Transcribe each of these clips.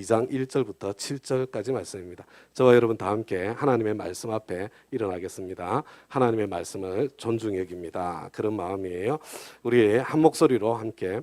2장 1절부터 7절까지 말씀입니다. 저와 여러분 다 함께 하나님의 말씀 앞에 일어나겠습니다. 하나님의 말씀을 존중히 여깁니다. 그런 마음이에요. 우리 한 목소리로 함께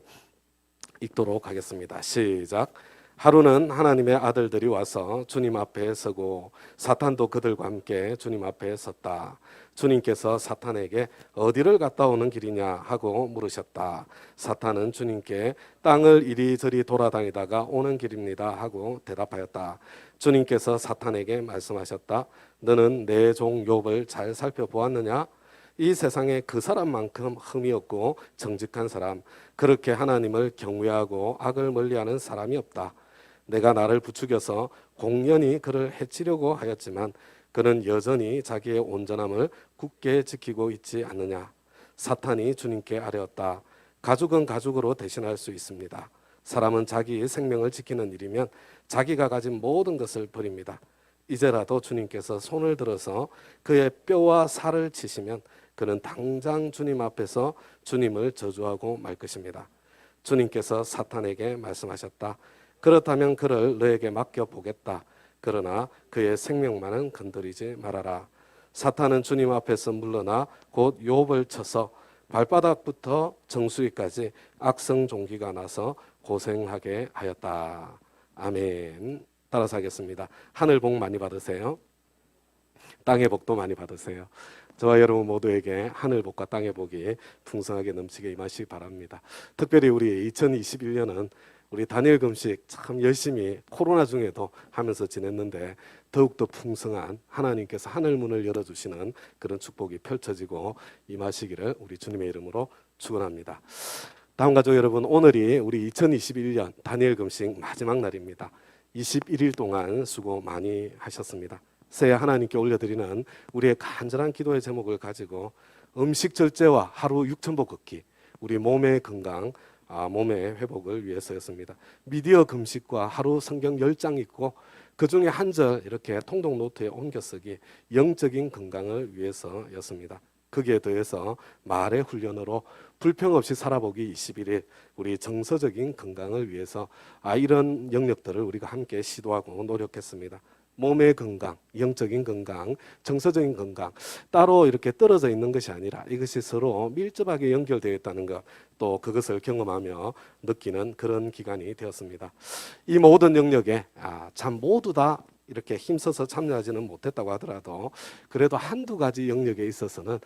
읽도록 하겠습니다. 시작. 하루는 하나님의 아들들이 와서 주님 앞에 서고 사탄도 그들과 함께 주님 앞에 섰다. 주님께서 사탄에게 어디를 갔다 오는 길이냐 하고 물으셨다. 사탄은 주님께 땅을 이리저리 돌아다니다가 오는 길입니다 하고 대답하였다. 주님께서 사탄에게 말씀하셨다. 너는 내 종 욥을 잘 살펴보았느냐? 이 세상에 그 사람만큼 흠이 없고 정직한 사람, 그렇게 하나님을 경외하고 악을 멀리하는 사람이 없다. 내가 나를 부추겨서 공연히 그를 해치려고 하였지만 그는 여전히 자기의 온전함을 굳게 지키고 있지 않느냐. 사탄이 주님께 아뢰었다. 가죽은 가죽으로 대신할 수 있습니다. 사람은 자기의 생명을 지키는 일이면 자기가 가진 모든 것을 버립니다. 이제라도 주님께서 손을 들어서 그의 뼈와 살을 치시면 그는 당장 주님 앞에서 주님을 저주하고 말 것입니다. 주님께서 사탄에게 말씀하셨다. 그렇다면 그를 너에게 맡겨보겠다. 그러나 그의 생명만은 건드리지 말아라. 사탄은 주님 앞에서 물러나 곧 욥을 쳐서 발바닥부터 정수리까지 악성종기가 나서 고생하게 하였다. 아멘. 따라서 하겠습니다. 하늘 복 많이 받으세요. 땅의 복도 많이 받으세요. 저와 여러분 모두에게 하늘 복과 땅의 복이 풍성하게 넘치게 임하시기 바랍니다. 특별히 우리 2021년은 우리 다니엘 금식 참 열심히 코로나 중에도 하면서 지냈는데 더욱더 풍성한 하나님께서 하늘 문을 열어주시는 그런 축복이 펼쳐지고 임하시기를 우리 주님의 이름으로 축원합니다. 다음 가족 여러분, 오늘이 우리 2021년 다니엘 금식 마지막 날입니다. 21일 동안 수고 많이 하셨습니다. 새해 하나님께 올려드리는 우리의 간절한 기도의 제목을 가지고 음식 절제와 하루 6,000보 걷기, 우리 몸의 건강, 몸의 회복을 위해서였습니다. 미디어 금식과 하루 성경 10장 읽고 그 중에 한 절 이렇게 통독 노트에 옮겨 쓰기, 영적인 건강을 위해서였습니다. 거기에 더해서 말의 훈련으로 불평 없이 살아보기 21일, 우리 정서적인 건강을 위해서 이런 영역들을 우리가 함께 시도하고 노력했습니다. 몸의 건강, 영적인 건강, 정서적인 건강 따로 이렇게 떨어져 있는 것이 아니라 이것이 서로 밀접하게 연결되어 있다는 것, 또 그것을 경험하며 느끼는 그런 기간이 되었습니다. 이 모든 영역에 참 모두 다 이렇게 힘써서 참여하지는 못했다고 하더라도 그래도 한두 가지 영역에 있어서는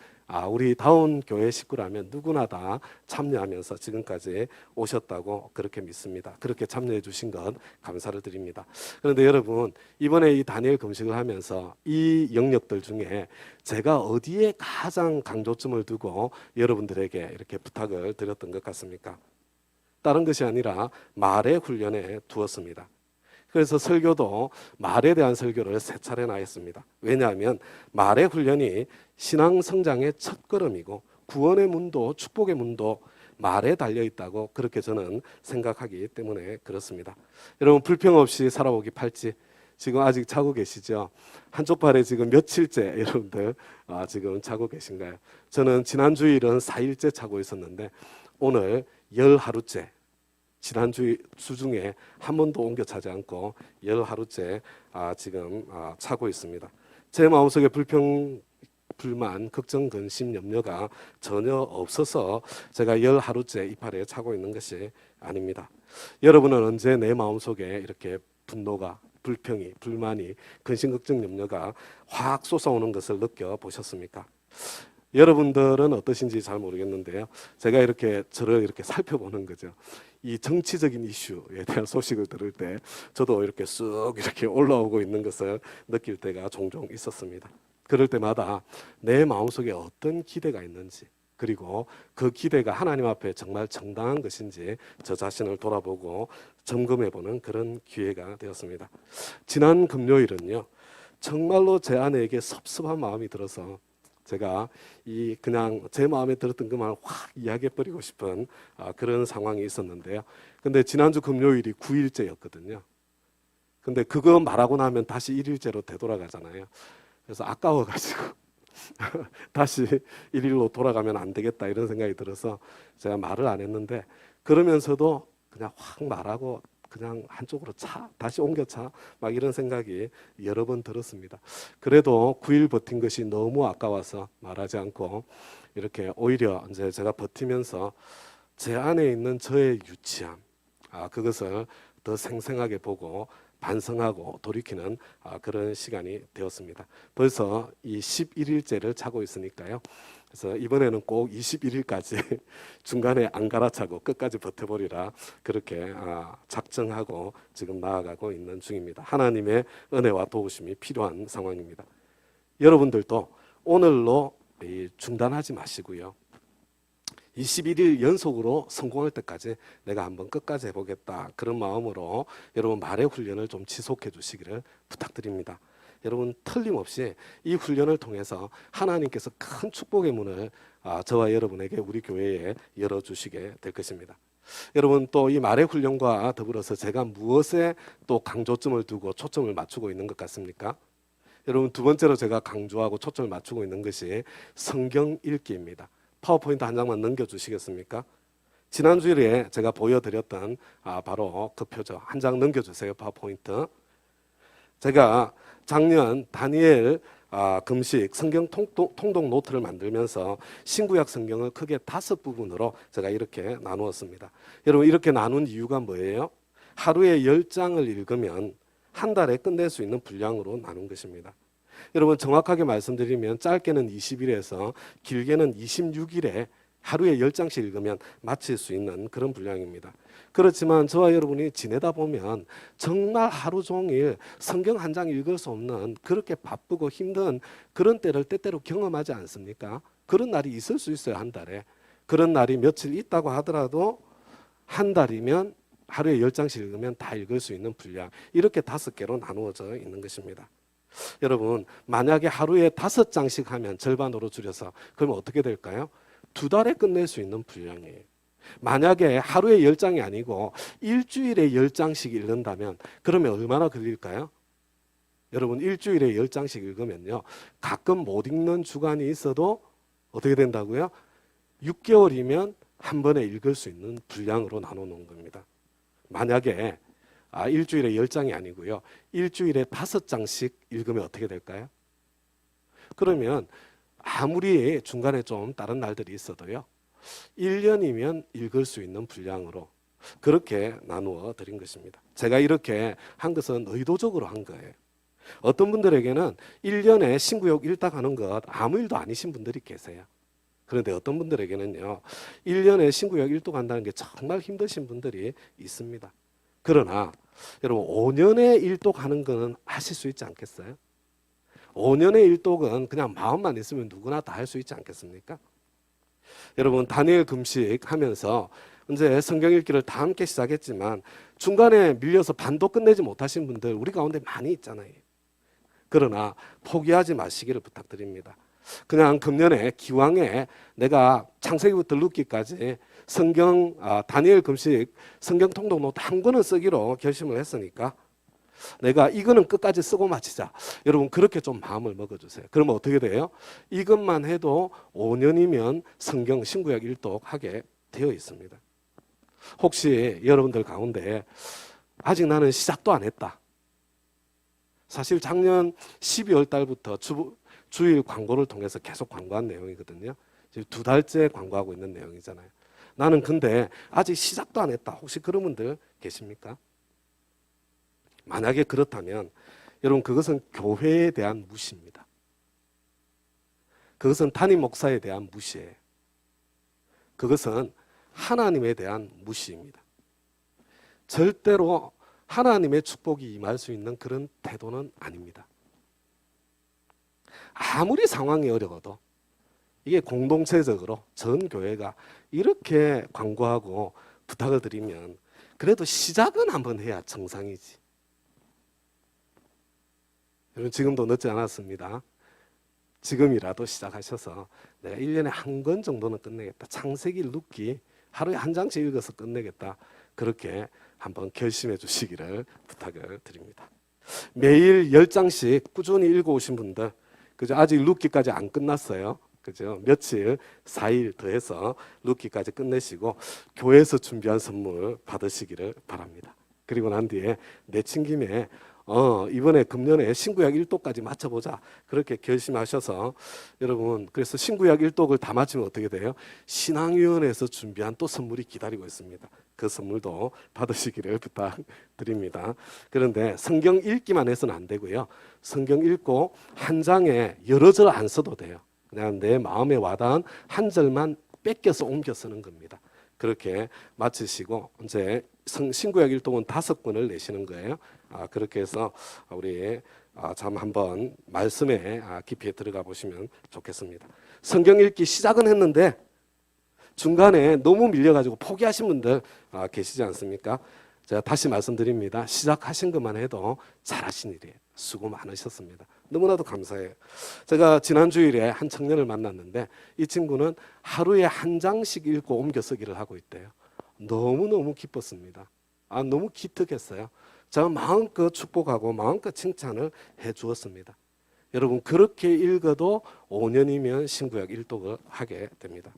우리 다운 교회 식구라면 누구나 다 참여하면서 지금까지 오셨다고 그렇게 믿습니다. 그렇게 참여해 주신 것 감사를 드립니다. 그런데 여러분, 이번에 이 다니엘 금식을 하면서 이 영역들 중에 제가 어디에 가장 강조점을 두고 여러분들에게 이렇게 부탁을 드렸던 것 같습니까? 다른 것이 아니라 말의 훈련에 두었습니다. 그래서 설교도 말에 대한 설교를 3차례나 했습니다. 왜냐하면 말의 훈련이 신앙 성장의 첫걸음이고 구원의 문도 축복의 문도 말에 달려있다고 그렇게 저는 생각하기 때문에 그렇습니다. 여러분, 불평 없이 살아오기 8지 지금 아직 자고 계시죠? 한쪽 발에 지금 며칠째 여러분들 지금 자고 계신가요? 저는 지난 주일은 4일째 자고 있었는데 오늘 10하루째, 지난주 중에 한 번도 옮겨 차지 않고 10하루째 지금 차고 있습니다. 제 마음속에 불평, 불만, 걱정, 근심, 염려가 전혀 없어서 제가 10하루째 이 팔에 차고 있는 것이 아닙니다. 여러분은 언제 내 마음속에 이렇게 분노가, 불평이, 불만이, 근심, 걱정, 염려가 확 솟아오는 것을 느껴보셨습니까? 여러분들은 어떠신지 잘 모르겠는데요. 제가 이렇게 저를 이렇게 살펴보는 거죠. 이 정치적인 이슈에 대한 소식을 들을 때 저도 이렇게 쑥 이렇게 올라오고 있는 것을 느낄 때가 종종 있었습니다. 그럴 때마다 내 마음속에 어떤 기대가 있는지, 그리고 그 기대가 하나님 앞에 정말 정당한 것인지 저 자신을 돌아보고 점검해보는 그런 기회가 되었습니다. 지난 금요일은요, 정말로 제 아내에게 섭섭한 마음이 들어서 제가 그냥 제 마음에 들었던 것만 확 이야기해버리고 싶은 그런 상황이 있었는데요. 근데 지난주 금요일이 9일째였거든요. 근데 그거 말하고 나면 다시 1일째로 되돌아가잖아요. 그래서 아까워가지고 다시 1일로 돌아가면 안 되겠다 이런 생각이 들어서 제가 말을 안 했는데, 그러면서도 그냥 확 말하고 그냥 한쪽으로 다시 옮겨차 막 이런 생각이 여러 번 들었습니다. 그래도 9일 버틴 것이 너무 아까워서 말하지 않고 이렇게 오히려 이제 제가 버티면서 제 안에 있는 저의 유치함, 그것을 더 생생하게 보고 반성하고 돌이키는 그런 시간이 되었습니다. 벌써 이 11일째를 차고 있으니까요. 그래서 이번에는 꼭 21일까지 중간에 안 갈아차고 끝까지 버텨보리라 그렇게 작정하고 지금 나아가고 있는 중입니다. 하나님의 은혜와 도우심이 필요한 상황입니다. 여러분들도 오늘로 중단하지 마시고요. 21일 연속으로 성공할 때까지 내가 한번 끝까지 해보겠다. 그런 마음으로 여러분 말의 훈련을 좀 지속해 주시기를 부탁드립니다. 여러분 틀림없이 이 훈련을 통해서 하나님께서 큰 축복의 문을 저와 여러분에게 우리 교회에 열어주시게 될 것입니다. 여러분 또 이 말의 훈련과 더불어서 제가 무엇에 또 강조점을 두고 초점을 맞추고 있는 것 같습니까? 여러분 두 번째로 제가 강조하고 초점을 맞추고 있는 것이 성경 읽기입니다. 파워포인트 한 장만 넘겨주시겠습니까? 지난주에 제가 보여드렸던 바로 그 표죠. 한 장 넘겨주세요. 파워포인트. 제가 작년 다니엘 금식 성경 통독 노트를 만들면서 신구약 성경을 크게 5부분으로 제가 이렇게 나누었습니다. 여러분 이렇게 나눈 이유가 뭐예요? 하루에 10장을 읽으면 한 달에 끝낼 수 있는 분량으로 나눈 것입니다. 여러분 정확하게 말씀드리면 짧게는 20일에서 길게는 26일에 하루에 10장씩 읽으면 마칠 수 있는 그런 분량입니다. 그렇지만 저와 여러분이 지내다 보면 정말 하루 종일 성경 한 장 읽을 수 없는 그렇게 바쁘고 힘든 그런 때를 때때로 경험하지 않습니까? 그런 날이 있을 수 있어요. 한 달에. 그런 날이 며칠 있다고 하더라도 한 달이면 하루에 10장씩 읽으면 다 읽을 수 있는 분량, 이렇게 5개로 나누어져 있는 것입니다. 여러분 만약에 하루에 5장씩 하면 절반으로 줄여서 그러면 어떻게 될까요? 2달에 끝낼 수 있는 분량이에요. 만약에 하루에 10장이 아니고 일주일에 10장씩 읽는다면 그러면 얼마나 걸릴까요? 여러분 일주일에 10장씩 읽으면요 가끔 못 읽는 주간이 있어도 어떻게 된다고요? 6개월이면 한 번에 읽을 수 있는 분량으로 나눠놓은 겁니다. 만약에 일주일에 10장이 아니고요 일주일에 5장씩 읽으면 어떻게 될까요? 그러면 아무리 중간에 좀 다른 날들이 있어도요 1년이면 읽을 수 있는 분량으로 그렇게 나누어 드린 것입니다. 제가 이렇게 한 것은 의도적으로 한 거예요. 어떤 분들에게는 1년에 신구역 읽다 가는 것 아무 일도 아니신 분들이 계세요. 그런데 어떤 분들에게는요 1년에 신구역 읽도 간다는 게 정말 힘드신 분들이 있습니다. 그러나 여러분 5년에 일독 하는 거는 하실 수 있지 않겠어요? 5년의 일독은 그냥 마음만 있으면 누구나 다 할 수 있지 않겠습니까? 여러분 다니엘 금식 하면서 이제 성경 읽기를 다 함께 시작했지만 중간에 밀려서 반도 끝내지 못하신 분들 우리 가운데 많이 있잖아요. 그러나 포기하지 마시기를 부탁드립니다. 그냥 금년에 기왕에 내가 창세기부터 룻기까지 성경 다니엘 금식 성경 통독 노트 한 권은 쓰기로 결심을 했으니까 내가 이거는 끝까지 쓰고 마치자. 여러분 그렇게 좀 마음을 먹어주세요. 그러면 어떻게 돼요? 이것만 해도 5년이면 성경 신구약 일독하게 되어 있습니다. 혹시 여러분들 가운데 아직 나는 시작도 안 했다. 사실 작년 12월 달부터 주일 광고를 통해서 계속 광고한 내용이거든요. 지금 2달째 광고하고 있는 내용이잖아요. 나는 근데 아직 시작도 안 했다. 혹시 그런 분들 계십니까? 만약에 그렇다면 여러분 그것은 교회에 대한 무시입니다. 그것은 담임 목사에 대한 무시예요. 그것은 하나님에 대한 무시입니다. 절대로 하나님의 축복이 임할 수 있는 그런 태도는 아닙니다. 아무리 상황이 어려워도 이게 공동체적으로 전 교회가 이렇게 광고하고 부탁을 드리면 그래도 시작은 한번 해야 정상이지. 여러분 지금도 늦지 않았습니다. 지금이라도 시작하셔서 내가 1년에 한 권 정도는 끝내겠다. 창세기 룻기 하루에 한 장씩 읽어서 끝내겠다. 그렇게 한번 결심해 주시기를 부탁을 드립니다. 매일 10장씩 꾸준히 읽어오신 분들 그죠? 아직 룻기까지 안 끝났어요. 그죠? 며칠 4일 더해서 룻기까지 끝내시고 교회에서 준비한 선물 받으시기를 바랍니다. 그리고 난 뒤에 내친 김에 이번에 금년에 신구약 1독까지 맞춰보자 그렇게 결심하셔서 여러분 그래서 신구약 1독을 다 맞추면 어떻게 돼요? 신앙위원회에서 준비한 또 선물이 기다리고 있습니다. 그 선물도 받으시기를 부탁드립니다. 그런데 성경 읽기만 해서는 안 되고요. 성경 읽고 한 장에 여러 절 안 써도 돼요. 그냥 내 마음에 와닿은 한 절만 뺏겨서 옮겨 쓰는 겁니다. 그렇게 마치시고 이제 신구약 1독은 5권을 내시는 거예요. 그렇게 해서 우리 참 한번 말씀에 깊이 들어가 보시면 좋겠습니다. 성경 읽기 시작은 했는데 중간에 너무 밀려가지고 포기하신 분들 계시지 않습니까? 제가 다시 말씀드립니다. 시작하신 것만 해도 잘하신 일이에요. 수고 많으셨습니다. 너무나도 감사해요. 제가 지난 주일에 한 청년을 만났는데 이 친구는 하루에 한 장씩 읽고 옮겨 쓰기를 하고 있대요. 너무너무 기뻤습니다. 너무 기특했어요. 제가 마음껏 축복하고 마음껏 칭찬을 해 주었습니다. 여러분 그렇게 읽어도 5년이면 신구약 1독을 하게 됩니다.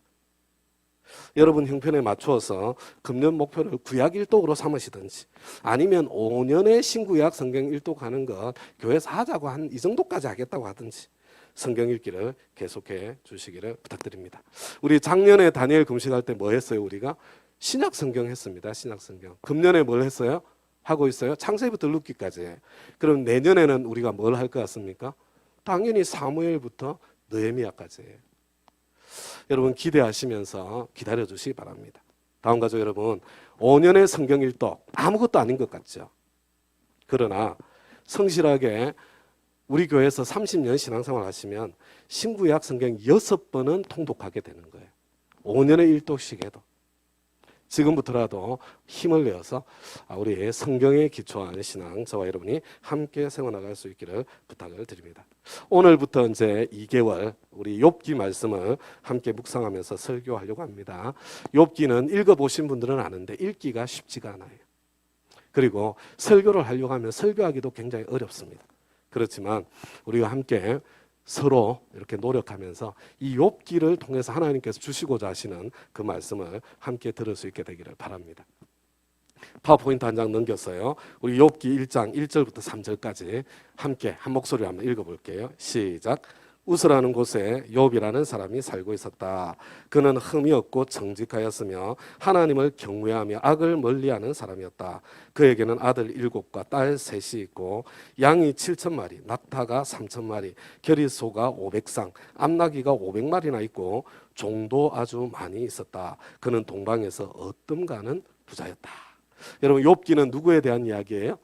여러분 형편에 맞추어서 금년 목표를 구약 1독으로 삼으시든지 아니면 5년의 신구약 성경 1독 하는 것 교회에서 하자고 한 이 정도까지 하겠다고 하든지 성경 읽기를 계속해 주시기를 부탁드립니다. 우리 작년에 다니엘 금식할 때 뭐 했어요? 우리가 신약 성경 했습니다. 신약 성경. 금년에 뭘 했어요? 하고 있어요. 창세기부터 룻기까지. 그럼 내년에는 우리가 뭘 할 것 같습니까? 당연히 사무엘부터 느헤미야까지. 여러분 기대하시면서 기다려 주시기 바랍니다. 다음 가족 여러분 5년의 성경 1독 아무것도 아닌 것 같죠. 그러나 성실하게 우리 교회에서 30년 신앙생활 하시면 신구약 성경 6번은 통독하게 되는 거예요. 5년의 1독씩 해도 지금부터라도 힘을 내어서 우리 성경에 기초한 신앙 저와 여러분이 함께 세워나갈 수 있기를 부탁을 드립니다. 오늘부터 이제 2개월 우리 욥기 말씀을 함께 묵상하면서 설교하려고 합니다. 욥기는 읽어보신 분들은 아는데 읽기가 쉽지가 않아요. 그리고 설교를 하려고 하면 설교하기도 굉장히 어렵습니다. 그렇지만 우리가 함께 서로 이렇게 노력하면서 이 욥기를 통해서 하나님께서 주시고자 하시는 그 말씀을 함께 들을 수 있게 되기를 바랍니다. 파워포인트 한 장 넘겼어요. 우리 욥기 1장 1절부터 3절까지 함께 한 목소리로 한번 읽어볼게요. 시작. 우스라는 곳에 욥이라는 사람이 살고 있었다. 그는 흠이 없고 정직하였으며 하나님을 경외하며 악을 멀리하는 사람이었다. 그에게는 아들 7과 딸 3이 있고 양이 7,000마리, 낙타가 3,000마리, 겨리소가 500쌍, 암나귀가 500마리나 있고 종도 아주 많이 있었다. 그는 동방에서 어뜸가는 부자였다. 여러분 욥기는 누구에 대한 이야기예요?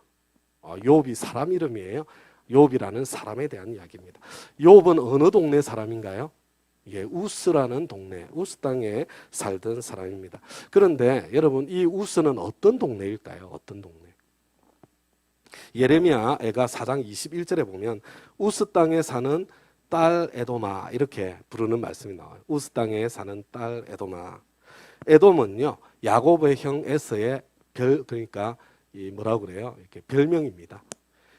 욥이 사람 이름이에요. 욥이라는 사람에 대한 이야기입니다. 욥은 어느 동네 사람인가요? 우스라는 동네, 우스 땅에 살던 사람입니다. 그런데 여러분 이 우스는 어떤 동네일까요? 어떤 동네? 예레미야 애가 4장 21절에 보면 우스 땅에 사는 딸 에도마 이렇게 부르는 말씀이 나와요. 우스 땅에 사는 딸 에도마. 에돔은요 야곱의 형 에서의 그러니까 이 뭐라고 그래요? 이렇게 별명입니다.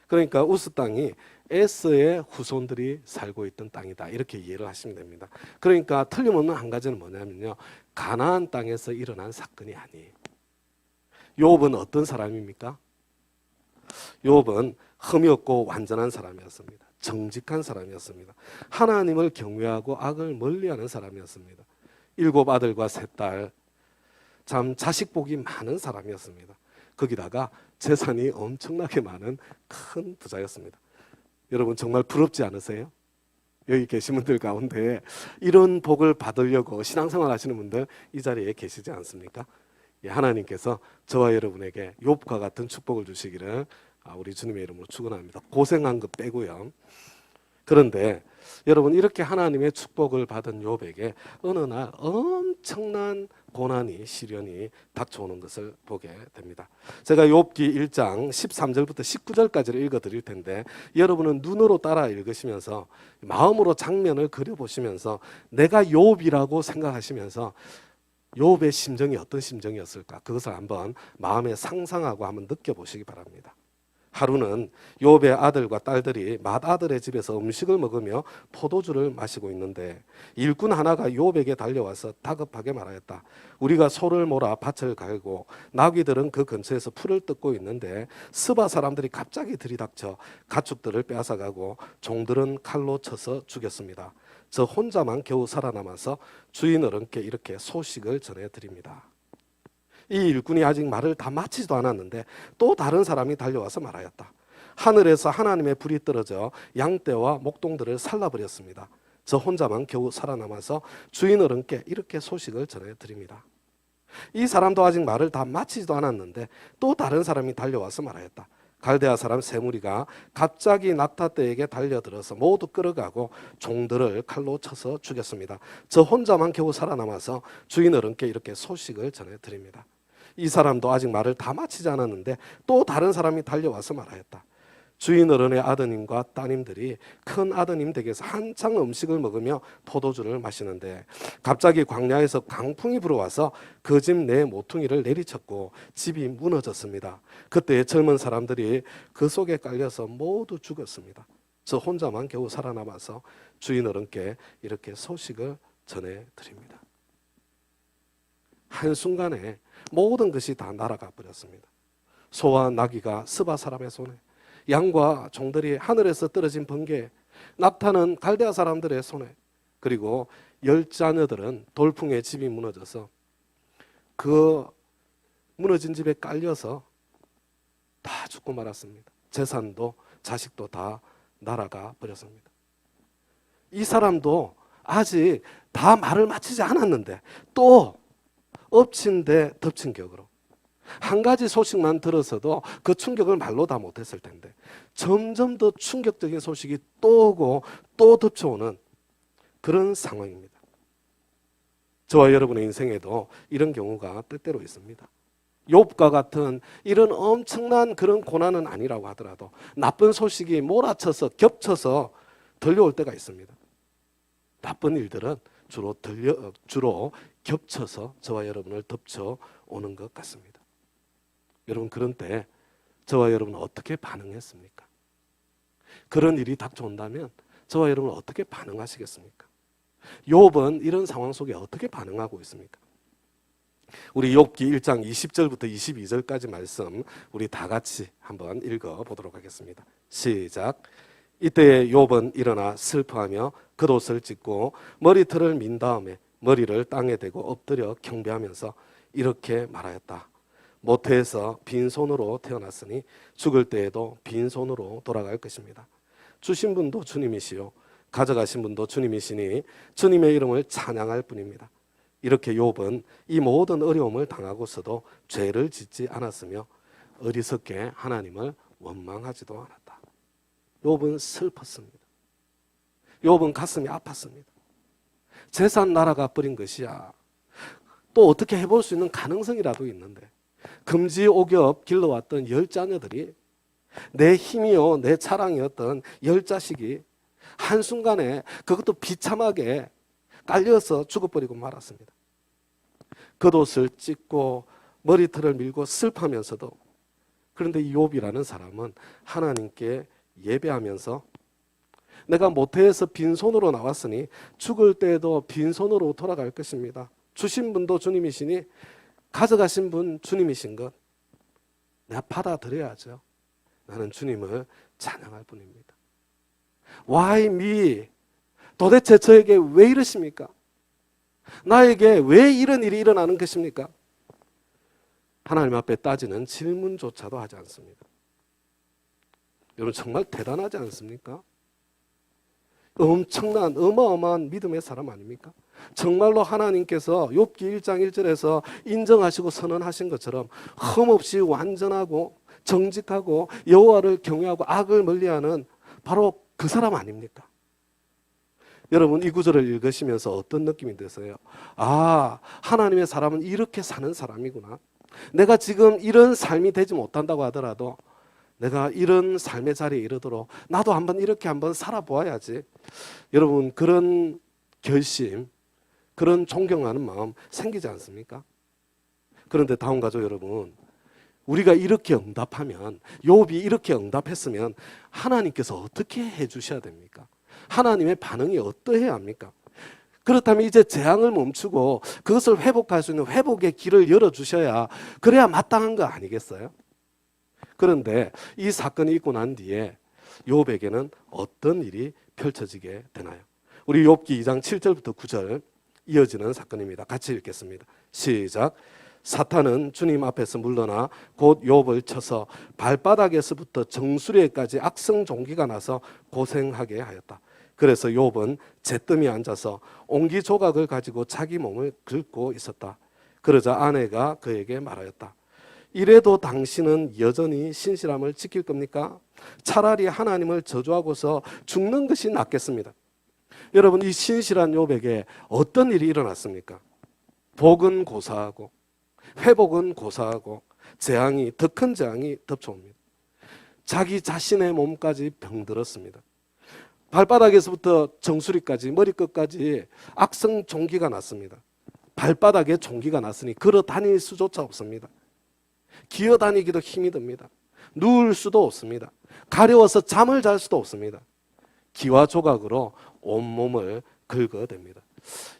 그러니까 우스 땅이 에서의 후손들이 살고 있던 땅이다. 이렇게 이해를 하시면 됩니다. 그러니까 틀림없는 한 가지는 뭐냐면요. 가나안 땅에서 일어난 사건이 아니에요. 욥은 어떤 사람입니까? 욥은 흠이 없고 완전한 사람이었습니다. 정직한 사람이었습니다. 하나님을 경외하고 악을 멀리하는 사람이었습니다. 7 아들과 3 딸, 참 자식복이 많은 사람이었습니다. 거기다가 재산이 엄청나게 많은 큰 부자였습니다. 여러분 정말 부럽지 않으세요? 여기 계신 분들 가운데 이런 복을 받으려고 신앙생활 하시는 분들 이 자리에 계시지 않습니까? 하나님께서 저와 여러분에게 욥과 같은 축복을 주시기를 우리 주님의 이름으로 축원합니다. 고생한 것 빼고요. 그런데 여러분 이렇게 하나님의 축복을 받은 욥에게 어느 날 엄청난 고난이 시련이 닥쳐오는 것을 보게 됩니다. 제가 욥기 1장 13절부터 19절까지를 읽어드릴 텐데 여러분은 눈으로 따라 읽으시면서 마음으로 장면을 그려보시면서 내가 욥이라고 생각하시면서 욥의 심정이 어떤 심정이었을까 그것을 한번 마음에 상상하고 한번 느껴보시기 바랍니다. 하루는 욥의 아들과 딸들이 맏아들의 집에서 음식을 먹으며 포도주를 마시고 있는데 일꾼 하나가 욥에게 달려와서 다급하게 말하였다. 우리가 소를 몰아 밭을 갈고 나귀들은 그 근처에서 풀을 뜯고 있는데 스바 사람들이 갑자기 들이닥쳐 가축들을 빼앗아가고 종들은 칼로 쳐서 죽였습니다. 저 혼자만 겨우 살아남아서 주인 어른께 이렇게 소식을 전해드립니다. 이 일꾼이 아직 말을 다 마치지도 않았는데 또 다른 사람이 달려와서 말하였다. 하늘에서 하나님의 불이 떨어져 양떼와 목동들을 살라버렸습니다. 저 혼자만 겨우 살아남아서 주인 어른께 이렇게 소식을 전해드립니다. 이 사람도 아직 말을 다 마치지도 않았는데 또 다른 사람이 달려와서 말하였다. 갈대아 사람 세 무리가 갑자기 낙타떼에게 달려들어서 모두 끌어가고 종들을 칼로 쳐서 죽였습니다. 저 혼자만 겨우 살아남아서 주인 어른께 이렇게 소식을 전해드립니다. 이 사람도 아직 말을 다 마치지 않았는데 또 다른 사람이 달려와서 말하였다. 주인 어른의 아드님과 따님들이 큰 아드님 댁에서 한창 음식을 먹으며 포도주를 마시는데 갑자기 광야에서 강풍이 불어와서 그 집 내 모퉁이를 내리쳤고 집이 무너졌습니다. 그때 젊은 사람들이 그 속에 깔려서 모두 죽었습니다. 저 혼자만 겨우 살아남아서 주인 어른께 이렇게 소식을 전해드립니다. 한순간에 모든 것이 다 날아가 버렸습니다. 소와 나귀가 스바 사람의 손에, 양과 종들이 하늘에서 떨어진 번개에, 낙타는 갈대아 사람들의 손에, 그리고 10자녀들은 돌풍에 집이 무너져서 그 무너진 집에 깔려서 다 죽고 말았습니다. 재산도 자식도 다 날아가 버렸습니다. 이 사람도 아직 다 말을 마치지 않았는데 또 엎친 데 덮친 격으로 한 가지 소식만 들어서도 그 충격을 말로 다 못했을 텐데 점점 더 충격적인 소식이 또 오고 또 덮쳐오는 그런 상황입니다. 저와 여러분의 인생에도 이런 경우가 때때로 있습니다. 욥과 같은 이런 엄청난 그런 고난은 아니라고 하더라도 나쁜 소식이 몰아쳐서 겹쳐서 들려올 때가 있습니다. 나쁜 일들은 주로 겹쳐서 저와 여러분을 덮쳐오는 것 같습니다. 여러분, 그런 때 저와 여러분은 어떻게 반응했습니까? 그런 일이 닥쳐온다면 저와 여러분은 어떻게 반응하시겠습니까? 욥은 이런 상황 속에 어떻게 반응하고 있습니까? 우리 욥기 1장 20절부터 22절까지 말씀 우리 다 같이 한번 읽어보도록 하겠습니다. 시작. 이때 욥은 일어나 슬퍼하며 겉옷을 찢고 머리털을 민 다음에 머리를 땅에 대고 엎드려 경배하면서 이렇게 말하였다. 모태에서 빈손으로 태어났으니 죽을 때에도 빈손으로 돌아갈 것입니다. 주신 분도 주님이시요 가져가신 분도 주님이시니 주님의 이름을 찬양할 뿐입니다. 이렇게 욥은 이 모든 어려움을 당하고서도 죄를 짓지 않았으며 어리석게 하나님을 원망하지도 않았다. 욥은 슬펐습니다. 욥은 가슴이 아팠습니다. 재산 날아가 버린 것이야. 또 어떻게 해볼 수 있는 가능성이라도 있는데 금지옥엽 길러왔던 10자녀들이 내 힘이요 내 자랑이었던 10자식이 한순간에 그것도 비참하게 깔려서 죽어버리고 말았습니다. 겉옷을 찢고 머리털을 밀고 슬퍼하면서도 그런데 이 욥이라는 사람은 하나님께 예배하면서 내가 모태에서 빈손으로 나왔으니 죽을 때에도 빈손으로 돌아갈 것입니다. 주신 분도 주님이시니 가져가신 분 주님이신 것 내가 받아들여야죠. 나는 주님을 찬양할 뿐입니다. Why me? 도대체 저에게 왜 이러십니까? 나에게 왜 이런 일이 일어나는 것입니까? 하나님 앞에 따지는 질문조차도 하지 않습니다. 여러분 정말 대단하지 않습니까? 엄청난 어마어마한 믿음의 사람 아닙니까? 정말로 하나님께서 욥기 1장 1절에서 인정하시고 선언하신 것처럼 흠없이 완전하고 정직하고 여호와를 경외하고 악을 멀리하는 바로 그 사람 아닙니까? 여러분 이 구절을 읽으시면서 어떤 느낌이 드세요? 아, 하나님의 사람은 이렇게 사는 사람이구나. 내가 지금 이런 삶이 되지 못한다고 하더라도 내가 이런 삶의 자리에 이르도록 나도 이렇게 한번 살아보아야지. 여러분 그런 결심, 그런 존경하는 마음 생기지 않습니까? 그런데 다음 가족 여러분, 우리가 이렇게 응답하면, 욥이 이렇게 응답했으면 하나님께서 어떻게 해주셔야 됩니까? 하나님의 반응이 어떠해야 합니까? 그렇다면 이제 재앙을 멈추고 그것을 회복할 수 있는 회복의 길을 열어주셔야, 그래야 마땅한 거 아니겠어요? 그런데 이 사건이 있고 난 뒤에 욥에게는 어떤 일이 펼쳐지게 되나요? 우리 욥기 2장 7절부터 9절 이어지는 사건입니다. 같이 읽겠습니다. 시작. 사탄은 주님 앞에서 물러나 곧 욥을 쳐서 발바닥에서부터 정수리에까지 악성종기가 나서 고생하게 하였다. 그래서 욥은 잿더미에 앉아서 옹기 조각을 가지고 자기 몸을 긁고 있었다. 그러자 아내가 그에게 말하였다. 이래도 당신은 여전히 신실함을 지킬 겁니까? 차라리 하나님을 저주하고서 죽는 것이 낫겠습니다. 여러분, 이 신실한 욥에게 어떤 일이 일어났습니까? 복은 고사하고 회복은 고사하고 재앙이, 더 큰 재앙이 덮쳐옵니다. 자기 자신의 몸까지 병들었습니다. 발바닥에서부터 정수리까지, 머리끝까지 악성 종기가 났습니다. 발바닥에 종기가 났으니 걸어 다닐 수조차 없습니다. 기어 다니기도 힘이 듭니다. 누울 수도 없습니다. 가려워서 잠을 잘 수도 없습니다. 기와 조각으로 온몸을 긁어댑니다.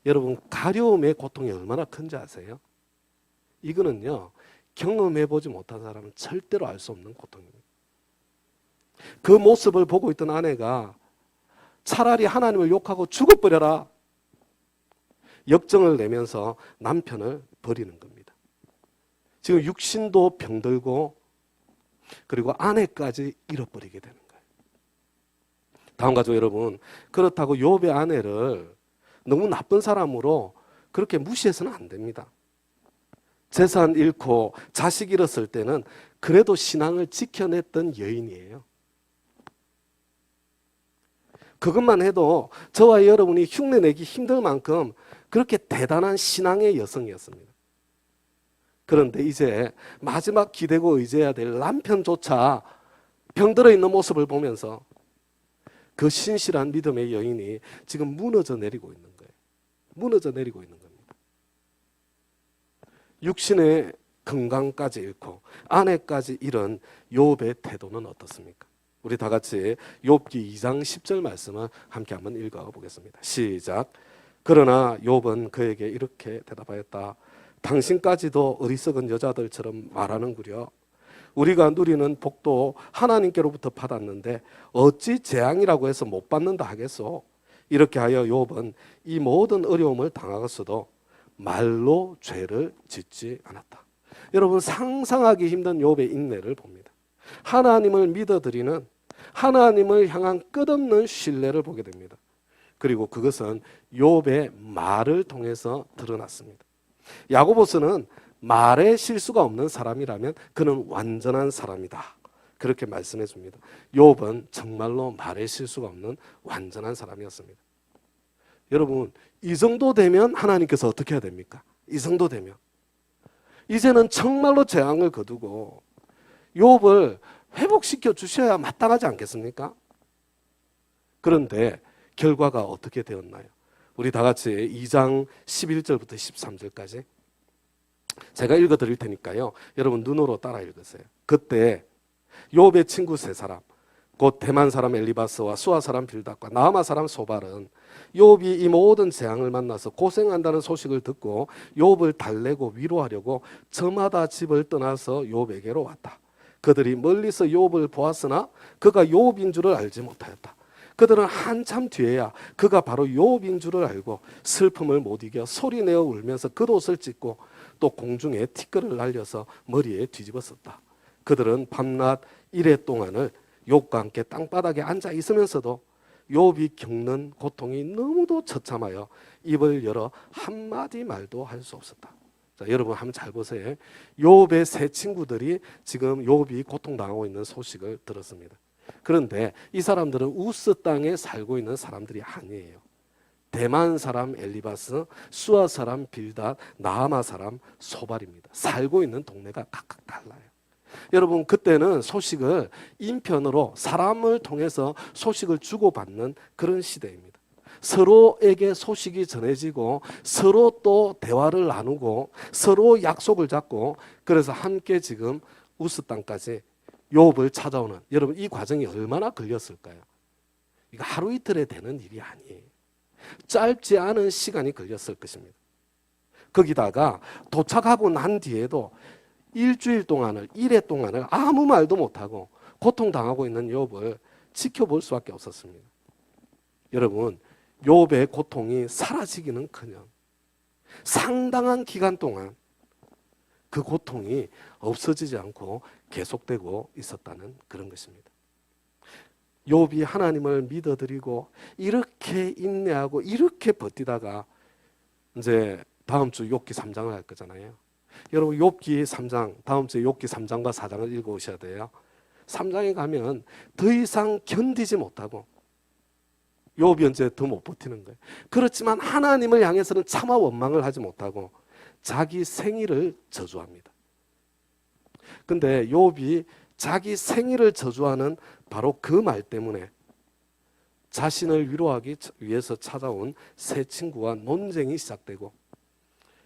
여러분, 가려움의 고통이 얼마나 큰지 아세요? 이거는요, 경험해보지 못한 사람은 절대로 알 수 없는 고통입니다. 그 모습을 보고 있던 아내가 차라리 하나님을 욕하고 죽어버려라, 역정을 내면서 남편을 버리는 겁니다. 지금 육신도 병들고 그리고 아내까지 잃어버리게 되는 거예요. 다음 가족 여러분, 그렇다고 욥의 아내를 너무 나쁜 사람으로 그렇게 무시해서는 안 됩니다. 재산 잃고 자식 잃었을 때는 그래도 신앙을 지켜냈던 여인이에요. 그것만 해도 저와 여러분이 흉내내기 힘들 만큼 그렇게 대단한 신앙의 여성이었습니다. 그런데 이제 마지막 기대고 의지해야 될 남편조차 병들어 있는 모습을 보면서 그 신실한 믿음의 여인이 지금 무너져 내리고 있는 거예요. 무너져 내리고 있는 겁니다. 육신의 건강까지 잃고 아내까지 잃은 욥의 태도는 어떻습니까? 우리 다 같이 욥기 2장 10절 말씀을 함께 한번 읽어보겠습니다. 시작. 그러나 욥은 그에게 이렇게 대답하였다. 당신까지도 어리석은 여자들처럼 말하는구려. 우리가 누리는 복도 하나님께로부터 받았는데 어찌 재앙이라고 해서 못 받는다 하겠소? 이렇게 하여 욥은 이 모든 어려움을 당하고서도 말로 죄를 짓지 않았다. 여러분, 상상하기 힘든 욥의 인내를 봅니다. 하나님을 믿어드리는, 하나님을 향한 끝없는 신뢰를 보게 됩니다. 그리고 그것은 욥의 말을 통해서 드러났습니다. 야고보서는 말에 실수가 없는 사람이라면 그는 완전한 사람이다, 그렇게 말씀해 줍니다. 욥은 정말로 말에 실수가 없는 완전한 사람이었습니다. 여러분, 이 정도 되면 하나님께서 어떻게 해야 됩니까? 이 정도 되면 이제는 정말로 재앙을 거두고 욥을 회복시켜 주셔야 마땅하지 않겠습니까? 그런데 결과가 어떻게 되었나요? 우리 다 같이 2장 11절부터 13절까지 제가 읽어드릴 테니까요, 여러분 눈으로 따라 읽으세요. 그때 욥의 친구 세 사람, 곧 대만 사람 엘리바스와 수아 사람 빌닷과 나아마 사람 소발은 욥이 이 모든 재앙을 만나서 고생한다는 소식을 듣고 욥을 달래고 위로하려고 저마다 집을 떠나서 욥에게로 왔다. 그들이 멀리서 욥을 보았으나 그가 욥인 줄을 알지 못하였다. 그들은 한참 뒤에야 그가 바로 욥인 줄을 알고 슬픔을 못 이겨 소리내어 울면서 겉옷을 찢고 또 공중에 티끌을 날려서 머리에 뒤집었었다. 그들은 밤낮 이래 동안을 욥과 함께 땅바닥에 앉아 있으면서도 욥이 겪는 고통이 너무도 처참하여 입을 열어 한마디 말도 할 수 없었다. 자, 여러분 한번 잘 보세요. 욥의 세 친구들이 지금 욥이 고통당하고 있는 소식을 들었습니다. 그런데 이 사람들은 우스 땅에 살고 있는 사람들이 아니에요. 대만 사람 엘리바스, 수아 사람 빌닷, 나아마 사람 소발입니다. 살고 있는 동네가 각각 달라요. 여러분, 그때는 소식을 인편으로 사람을 통해서 소식을 주고받는 그런 시대입니다. 서로에게 소식이 전해지고 서로 또 대화를 나누고 서로 약속을 잡고, 그래서 함께 지금 우스 땅까지 욥을 찾아오는, 여러분 이 과정이 얼마나 걸렸을까요? 이거 하루 이틀에 되는 일이 아니에요. 짧지 않은 시간이 걸렸을 것입니다. 거기다가 도착하고 난 뒤에도 일주일 동안을, 일해 동안을 아무 말도 못하고 고통당하고 있는 욥을 지켜볼 수밖에 없었습니다. 여러분, 욥의 고통이 사라지기는커녕 상당한 기간 동안 그 고통이 없어지지 않고 계속되고 있었다는 그런 것입니다. 욥이 하나님을 믿어드리고 이렇게 인내하고 이렇게 버티다가 이제 다음 주 욥기 3장을 할 거잖아요. 여러분 욥기 3장, 다음 주에 욥기 3장과 4장을 읽어오셔야 돼요. 3장에 가면 더 이상 견디지 못하고 욥이 이제 더 못 버티는 거예요. 그렇지만 하나님을 향해서는 차마 원망을 하지 못하고 자기 생일을 저주합니다. 근데 욥이 자기 생일을 저주하는 바로 그 말 때문에 자신을 위로하기 위해서 찾아온 세 친구와 논쟁이 시작되고,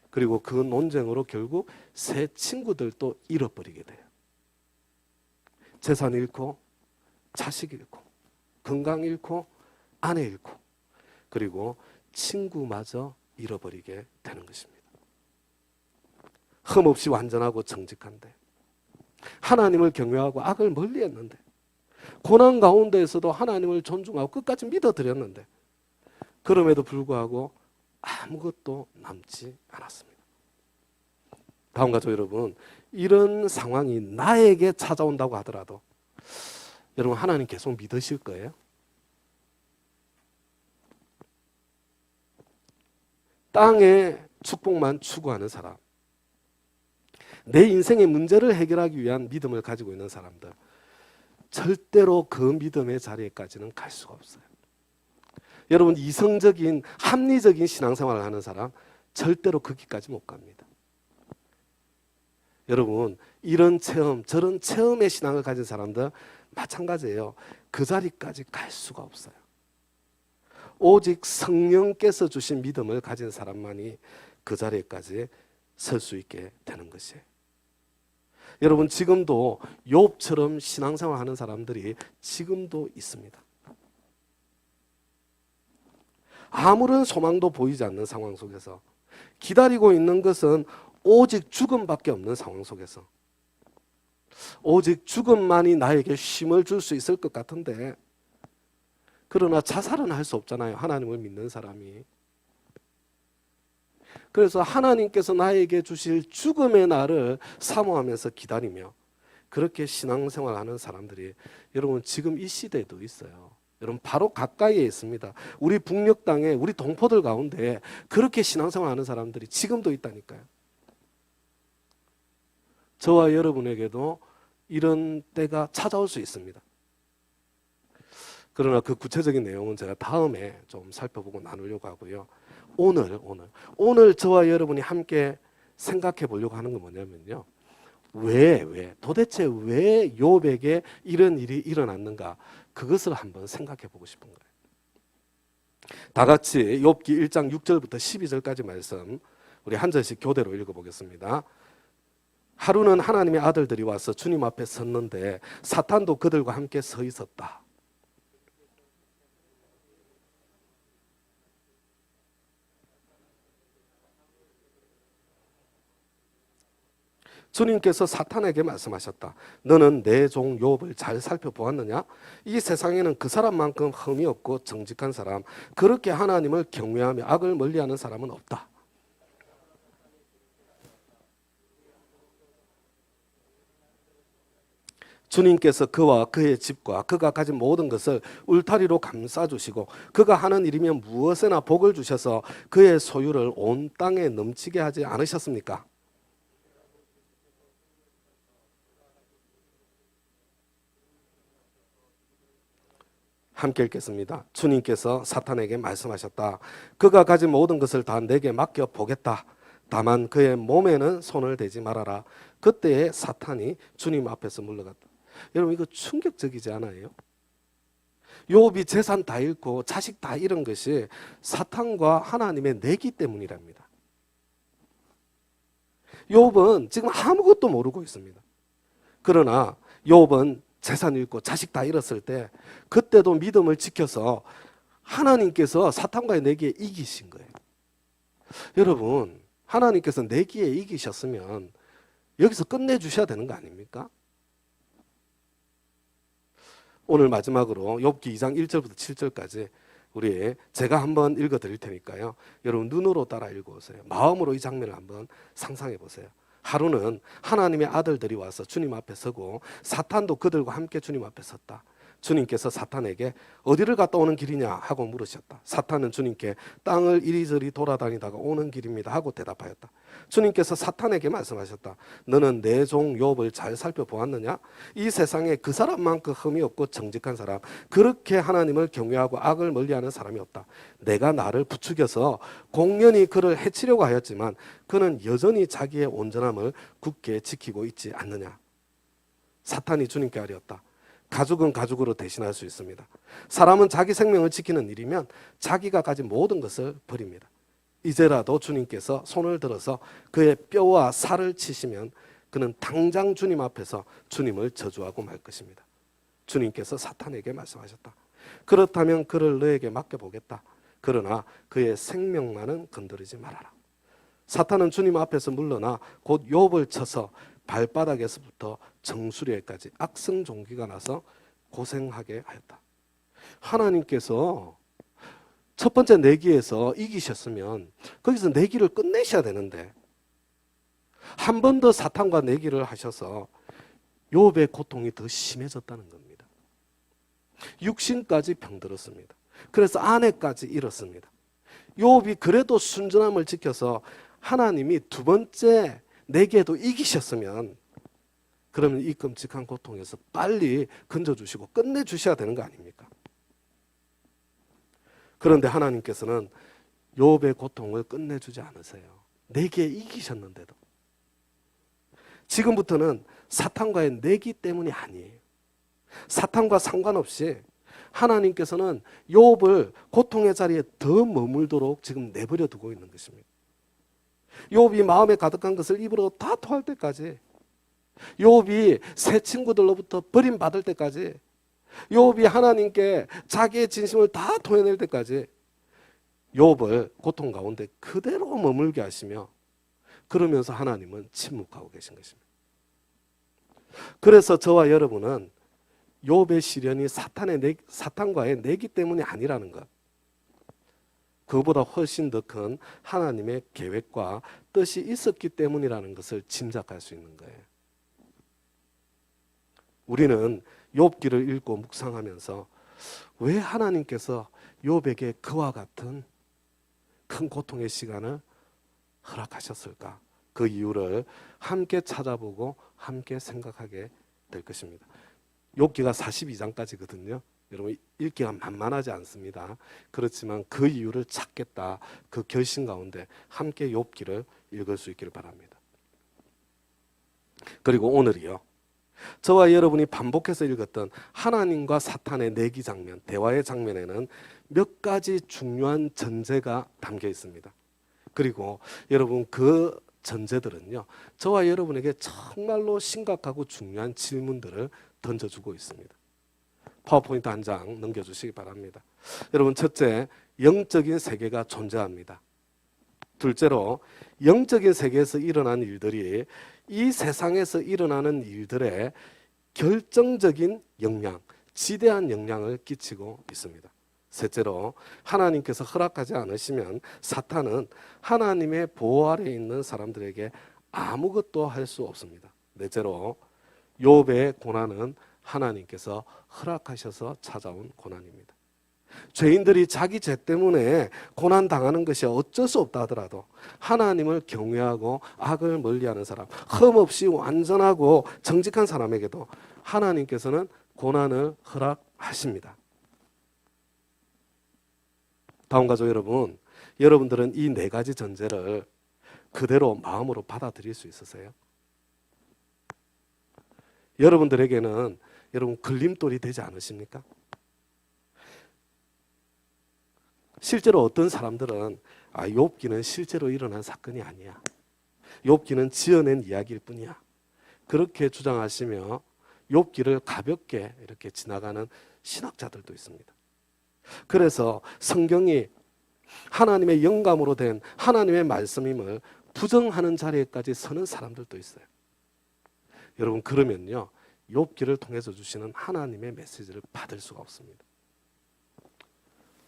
그리고 그 논쟁으로 결국 세 친구들도 잃어버리게 돼요. 재산 잃고, 자식 잃고, 건강 잃고, 아내 잃고, 그리고 친구마저 잃어버리게 되는 것입니다. 흠없이 완전하고 정직한데, 하나님을 경외하고 악을 멀리했는데, 고난 가운데에서도 하나님을 존중하고 끝까지 믿어드렸는데, 그럼에도 불구하고 아무것도 남지 않았습니다. 다음 가족 여러분, 이런 상황이 나에게 찾아온다고 하더라도 여러분 하나님 계속 믿으실 거예요? 땅의 축복만 추구하는 사람, 내 인생의 문제를 해결하기 위한 믿음을 가지고 있는 사람들, 절대로 그 믿음의 자리에까지는 갈 수가 없어요. 여러분 이성적인 합리적인 신앙생활을 하는 사람 절대로 거기까지 못 갑니다. 여러분 이런 체험, 저런 체험의 신앙을 가진 사람들 마찬가지예요. 그 자리까지 갈 수가 없어요. 오직 성령께서 주신 믿음을 가진 사람만이 그 자리에까지 설 수 있게 되는 것이에요. 여러분 지금도 욥처럼 신앙생활 하는 사람들이 지금도 있습니다. 아무런 소망도 보이지 않는 상황 속에서 기다리고 있는 것은 오직 죽음밖에 없는 상황 속에서 오직 죽음만이 나에게 쉼을 줄 수 있을 것 같은데, 그러나 자살은 할 수 없잖아요. 하나님을 믿는 사람이. 그래서 하나님께서 나에게 주실 죽음의 날을 사모하면서 기다리며 그렇게 신앙생활하는 사람들이 여러분 지금 이 시대에도 있어요. 여러분 바로 가까이에 있습니다. 우리 북녘 땅에 우리 동포들 가운데 그렇게 신앙생활하는 사람들이 지금도 있다니까요. 저와 여러분에게도 이런 때가 찾아올 수 있습니다. 그러나 그 구체적인 내용은 제가 다음에 좀 살펴보고 나누려고 하고요. 오늘 저와 여러분이 함께 생각해 보려고 하는 건 뭐냐면요. 도대체 왜 욥에게 이런 일이 일어났는가? 그것을 한번 생각해 보고 싶은 거예요. 다 같이 욥기 1장 6절부터 12절까지 말씀 우리 한 절씩 교대로 읽어보겠습니다. 하루는 하나님의 아들들이 와서 주님 앞에 섰는데 사탄도 그들과 함께 서 있었다. 주님께서 사탄에게 말씀하셨다. 너는 내 종 욥을 잘 살펴보았느냐? 이 세상에는 그 사람만큼 흠이 없고 정직한 사람, 그렇게 하나님을 경외하며 악을 멀리하는 사람은 없다. 주님께서 그와 그의 집과 그가 가진 모든 것을 울타리로 감싸주시고 그가 하는 일이면 무엇에나 복을 주셔서 그의 소유를 온 땅에 넘치게 하지 않으셨습니까? 함께 읽겠습니다. 주님께서 사탄에게 말씀하셨다. 그가 가진 모든 것을 다 내게 맡겨 보겠다. 다만 그의 몸에는 손을 대지 말아라. 그때에 사탄이 주님 앞에서 물러갔다. 여러분 이거 충격적이지 않아요? 욥이 재산 다 잃고 자식 다 잃은 것이 사탄과 하나님의 내기 그러나 욥은 재산 잃고 자식 다 잃었을 때 그때도 믿음을 지켜서 하나님께서 사탄과의 내기에 이기신 거예요. 여러분, 하나님께서 내기에 이기셨으면 여기서 끝내주셔야 되는 거 아닙니까? 오늘 마지막으로 욥기 2장 1절부터 7절까지 제가 한번 읽어 드릴 테니까요. 여러분 눈으로 따라 읽어보세요. 마음으로 이 장면을 한번 상상해 보세요. 하루는 하나님의 아들들이 와서 주님 앞에 서고 사탄도 그들과 함께 주님 앞에 섰다. 주님께서 사탄에게 어디를 갔다 오는 길이냐 하고 물으셨다. 사탄은 주님께 땅을 이리저리 돌아다니다가 오는 길입니다 하고 대답하였다. 주님께서 사탄에게 말씀하셨다. 너는 내 종 욥을 잘 살펴보았느냐? 이 세상에 그 사람만큼 흠이 없고 정직한 사람, 그렇게 하나님을 경외하고 악을 멀리하는 사람이 없다. 내가 나를 부추겨서 공연히 그를 해치려고 하였지만 그는 여전히 자기의 온전함을 굳게 지키고 있지 않느냐? 사탄이 주님께 아뢰었다. 가죽은 가죽으로 대신할 수 있습니다. 사람은 자기 생명을 지키는 일이면 자기가 가진 모든 것을 버립니다. 이제라도 주님께서 손을 들어서 그의 뼈와 살을 치시면 그는 당장 주님 앞에서 주님을 저주하고 말 것입니다. 주님께서 사탄에게 말씀하셨다. 그렇다면 그를 너에게 맡겨보겠다. 그러나 그의 생명만은 건드리지 말아라. 사탄은 주님 앞에서 물러나 곧 욥을 쳐서 발바닥에서부터 정수리에까지 악성종기가 나서 고생하게 하였다. 하나님께서 첫 번째 내기에서 이기셨으면 거기서 내기를 끝내셔야 되는데 한 번 더 사탄과 내기를 하셔서 욥의 고통이 더 심해졌다는 겁니다. 육신까지 병들었습니다. 그래서 아내까지 잃었습니다. 욥이 그래도 순전함을 지켜서 하나님이 두 번째 내게도 이기셨으면 그러면 이 끔찍한 고통에서 빨리 건져주시고 끝내주셔야 되는 거 아닙니까? 그런데 하나님께서는 욥의 고통을 끝내주지 않으세요. 내게 이기셨는데도. 지금부터는 사탄과의 내기 때문이 아니에요. 사탄과 상관없이 하나님께서는 욥을 고통의 자리에 더 머물도록 지금 내버려 두고 있는 것입니다. 욥이 마음에 가득한 것을 입으로 다 토할 때까지, 욥이 새 친구들로부터 버림받을 때까지, 욥이 하나님께 자기의 진심을 다 토해낼 때까지 욥을 고통 가운데 그대로 머물게 하시며 그러면서 하나님은 침묵하고 계신 것입니다. 그래서 저와 여러분은 욥의 시련이 사탄과의 내기 때문이 아니라는 것, 그보다 훨씬 더 큰 하나님의 계획과 뜻이 있었기 때문이라는 것을 짐작할 수 있는 거예요. 우리는 욥기를 읽고 묵상하면서 왜 하나님께서 욥에게 그와 같은 큰 고통의 시간을 허락하셨을까? 그 이유를 함께 찾아보고 함께 생각하게 될 것입니다. 욥기가 42장까지거든요. 여러분 읽기가 만만하지 않습니다. 그렇지만 그 이유를 찾겠다, 그 결심 가운데 함께 욥기를 읽을 수 있기를 바랍니다. 그리고 오늘이요, 저와 여러분이 반복해서 읽었던 하나님과 사탄의 내기 장면, 대화의 장면에는 몇 가지 중요한 전제가 담겨 있습니다. 그리고 여러분 그 전제들은요, 저와 여러분에게 정말로 심각하고 중요한 질문들을 던져주고 있습니다. 파워포인트 한 장 넘겨주시기 바랍니다. 여러분, 첫째, 영적인 세계가 존재합니다. 둘째로, 영적인 세계에서 일어난 일들이 이 세상에서 일어나는 일들에 결정적인 영향, 지대한 영향을 끼치고 있습니다. 셋째로, 하나님께서 허락하지 않으시면 사탄은 하나님의 보호 아래에 있는 사람들에게 아무것도 할 수 없습니다. 넷째로, 욥의 고난은 하나님께서 허락하셔서 찾아온 고난입니다. 죄인들이 자기 죄 때문에 고난당하는 것이 어쩔 수 없다 하더라도 하나님을 경외하고 악을 멀리하는 사람, 흠없이 완전하고 정직한 사람에게도 하나님께서는 고난을 허락하십니다. 다음 가족 여러분, 여러분들은 이 네 가지 전제를 그대로 마음으로 받아들일 수 있으세요? 여러분들에게는 여러분 걸림돌이 되지 않으십니까? 실제로 어떤 사람들은 욥기는 실제로 일어난 사건이 아니야, 욥기는 지어낸 이야기일 뿐이야, 그렇게 주장하시며 욥기를 가볍게 이렇게 지나가는 신학자들도 있습니다. 그래서 성경이 하나님의 영감으로 된 하나님의 말씀임을 부정하는 자리에까지 서는 사람들도 있어요. 여러분, 그러면요, 욥기를 통해서 주시는 하나님의 메시지를 받을 수가 없습니다.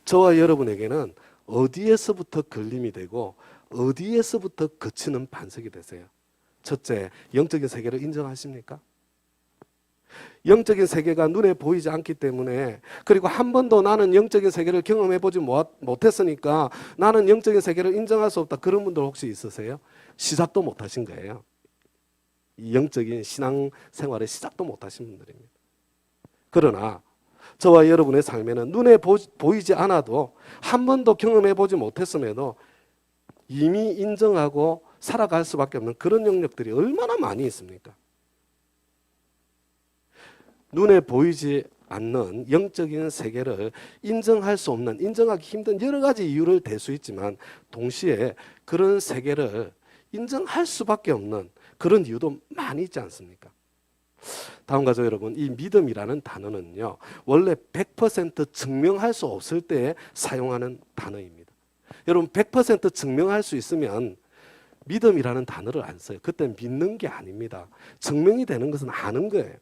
저와 여러분에게는 어디에서부터 걸림이 되고 어디에서부터 거치는 반석이 되세요? 첫째, 영적인 세계를 인정하십니까? 영적인 세계가 눈에 보이지 않기 때문에, 그리고 한 번도 나는 영적인 세계를 경험해보지 못했으니까 나는 영적인 세계를 인정할 수 없다, 그런 분들 혹시 있으세요? 시작도 못하신 거예요. 이 영적인 신앙생활의 시작도 못하신 분들입니다. 그러나 저와 여러분의 삶에는 눈에 보이지 않아도 한 번도 경험해보지 못했음에도 이미 인정하고 살아갈 수밖에 없는 그런 영역들이 얼마나 많이 있습니까? 눈에 보이지 않는 영적인 세계를 인정할 수 없는, 인정하기 힘든 여러 가지 이유를 댈 수 있지만 동시에 그런 세계를 인정할 수밖에 없는 그런 이유도 많이 있지 않습니까? 다음과 같이 여러분, 이 믿음이라는 단어는요, 원래 100% 증명할 수 없을 때에 사용하는 단어입니다. 여러분, 100% 증명할 수 있으면 믿음이라는 단어를 안 써요. 그때 믿는 게 아닙니다. 증명이 되는 것은 아는 거예요.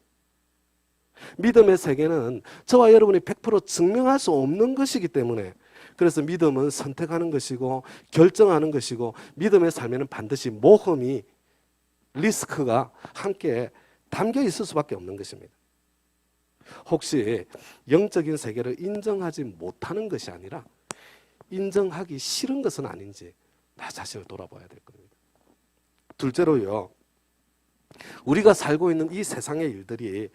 믿음의 세계는 저와 여러분이 100% 증명할 수 없는 것이기 때문에, 그래서 믿음은 선택하는 것이고 결정하는 것이고, 믿음의 삶에는 반드시 모험이, 리스크가 함께 담겨 있을 수밖에 없는 것입니다. 혹시 영적인 세계를 인정하지 못하는 것이 아니라 인정하기 싫은 것은 아닌지 나 자신을 돌아봐야 될 겁니다. 둘째로요, 우리가 살고 있는 이 세상의 일들이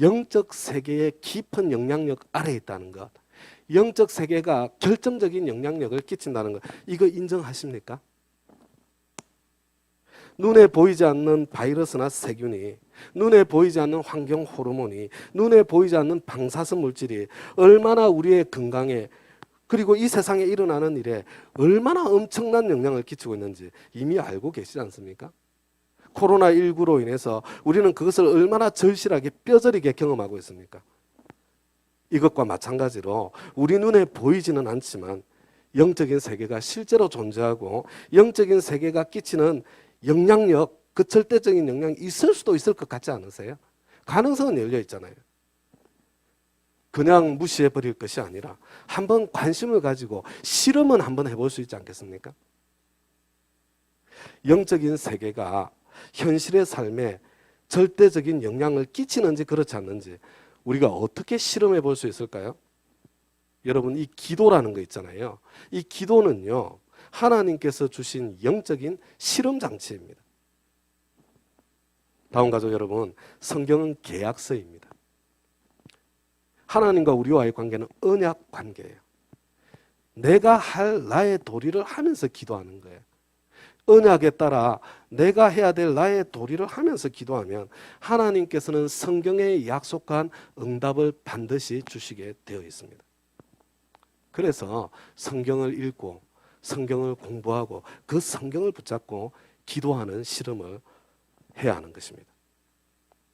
영적 세계의 깊은 영향력 아래에 있다는 것, 영적 세계가 결정적인 영향력을 끼친다는 것, 이거 인정하십니까? 눈에 보이지 않는 바이러스나 세균이, 눈에 보이지 않는 환경 호르몬이, 눈에 보이지 않는 방사선 물질이 얼마나 우리의 건강에, 그리고 이 세상에 일어나는 일에 얼마나 엄청난 영향을 끼치고 있는지 이미 알고 계시지 않습니까? 코로나19로 인해서 우리는 그것을 얼마나 절실하게 뼈저리게 경험하고 있습니까? 이것과 마찬가지로 우리 눈에 보이지는 않지만 영적인 세계가 실제로 존재하고 영적인 세계가 끼치는 영향력, 그 절대적인 영향이 있을 수도 있을 것 같지 않으세요? 가능성은 열려 있잖아요. 그냥 무시해버릴 것이 아니라 한번 관심을 가지고 실험은 한번 해볼 수 있지 않겠습니까? 영적인 세계가 현실의 삶에 절대적인 영향을 끼치는지 그렇지 않는지 우리가 어떻게 실험해 볼 수 있을까요? 여러분, 이 기도라는 거 있잖아요. 이 기도는요, 하나님께서 주신 영적인 실험 장치입니다. 다음 가족 여러분, 성경은 계약서입니다. 하나님과 우리와의 관계는 언약 관계예요. 내가 할 나의 도리를 하면서 기도하는 거예요. 언약에 따라 내가 해야 될 나의 도리를 하면서 기도하면 하나님께서는 성경에 약속한 응답을 반드시 주시게 되어 있습니다. 그래서 성경을 읽고 성경을 공부하고 그 성경을 붙잡고 기도하는 실험을 해야 하는 것입니다.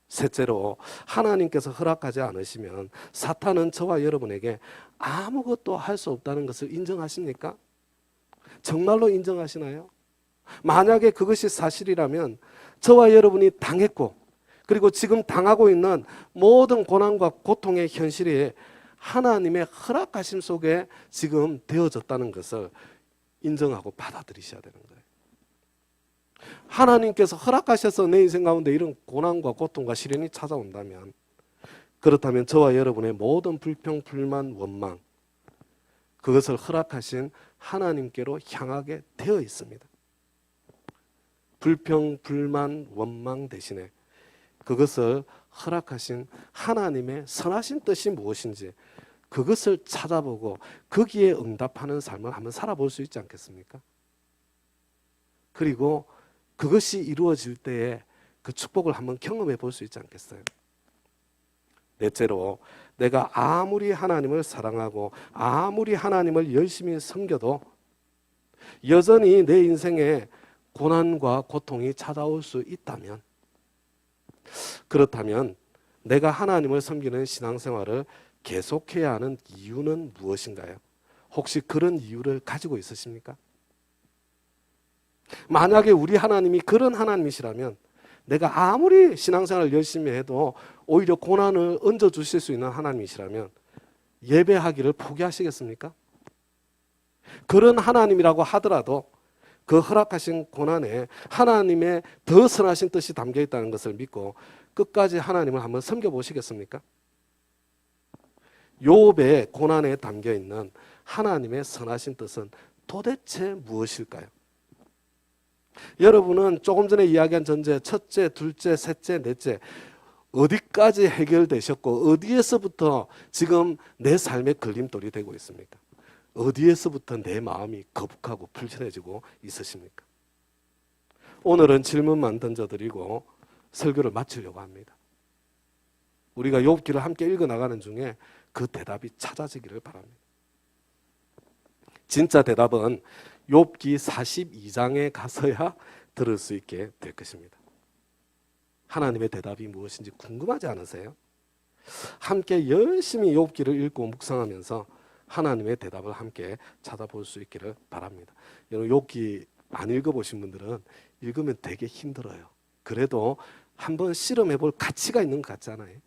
셋째로, 하나님께서 허락하지 않으시면 사탄은 저와 여러분에게 아무것도 할 수 없다는 것을 인정하십니까? 정말로 인정하시나요? 만약에 그것이 사실이라면 저와 여러분이 당했고 그리고 지금 당하고 있는 모든 고난과 고통의 현실이 하나님의 허락하심 속에 지금 되어졌다는 것을 인정하고 받아들이셔야 되는 거예요. 하나님께서 허락하셔서 내 인생 가운데 이런 고난과 고통과 시련이 찾아온다면, 그렇다면 저와 여러분의 모든 불평, 불만, 원망, 그것을 허락하신 하나님께로 향하게 되어 있습니다. 불평, 불만, 원망 대신에 그것을 허락하신 하나님의 선하신 뜻이 무엇인지 그것을 찾아보고 거기에 응답하는 삶을 한번 살아볼 수 있지 않겠습니까? 그리고 그것이 이루어질 때에 그 축복을 한번 경험해 볼 수 있지 않겠어요? 넷째로, 내가 아무리 하나님을 사랑하고 아무리 하나님을 열심히 섬겨도 여전히 내 인생에 고난과 고통이 찾아올 수 있다면 그렇다면 내가 하나님을 섬기는 신앙생활을 계속해야 하는 이유는 무엇인가요? 혹시 그런 이유를 가지고 있으십니까? 만약에 우리 하나님이 그런 하나님이시라면 내가 아무리 신앙생활을 열심히 해도 오히려 고난을 얹어주실 수 있는 하나님이시라면 예배하기를 포기하시겠습니까? 그런 하나님이라고 하더라도 그 허락하신 고난에 하나님의 더 선하신 뜻이 담겨 있다는 것을 믿고 끝까지 하나님을 한번 섬겨보시겠습니까? 욥의 고난에 담겨 있는 하나님의 선하신 뜻은 도대체 무엇일까요? 여러분은 조금 전에 이야기한 전제 첫째, 둘째, 셋째, 넷째 어디까지 해결되셨고 어디에서부터 지금 내 삶의 걸림돌이 되고 있습니까? 어디에서부터 내 마음이 거북하고 불편해지고 있으십니까? 오늘은 질문만 던져드리고 설교를 마치려고 합니다. 우리가 욥기를 함께 읽어나가는 중에 그 대답이 찾아지기를 바랍니다. 진짜 대답은 욥기 42장에 가서야 들을 수 있게 될 것입니다. 하나님의 대답이 무엇인지 궁금하지 않으세요? 함께 열심히 욥기를 읽고 묵상하면서 하나님의 대답을 함께 찾아볼 수 있기를 바랍니다. 여러분 욥기 안 읽어보신 분들은 읽으면 되게 힘들어요. 그래도 한번 실험해 볼 가치가 있는 것 같잖아요.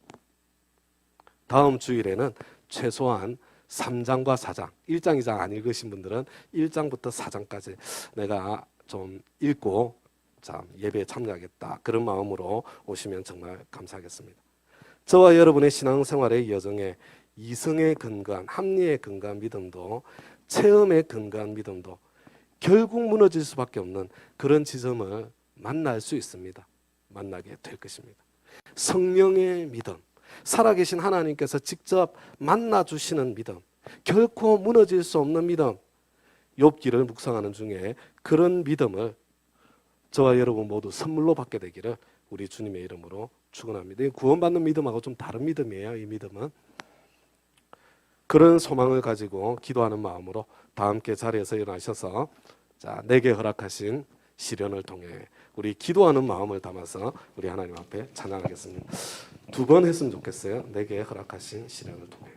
다음 주일에는 최소한 3장과 4장, 1장, 2장 안 읽으신 분들은 1장부터 4장까지 내가 좀 읽고 예배에 참여하겠다. 그런 마음으로 오시면 정말 감사하겠습니다. 저와 여러분의 신앙생활의 여정에 이성에 근거한, 합리에 근거한 믿음도 체험에 근거한 믿음도 결국 무너질 수밖에 없는 그런 지점을 만날 수 있습니다. 만나게 될 것입니다. 성령의 믿음, 살아계신 하나님께서 직접 만나주시는 믿음, 결코 무너질 수 없는 믿음, 욥기를 묵상하는 중에 그런 믿음을 저와 여러분 모두 선물로 받게 되기를 우리 주님의 이름으로 축원합니다. 구원받는 믿음하고 좀 다른 믿음이에요. 이 믿음은 그런 소망을 가지고 기도하는 마음으로 다 함께 자리에서 일어나셔서 내게 허락하신 시련을 통해 우리 기도하는 마음을 담아서 우리 하나님 앞에 찬양하겠습니다. 2번 했으면 좋겠어요. 내게 허락하신 시련을 통해.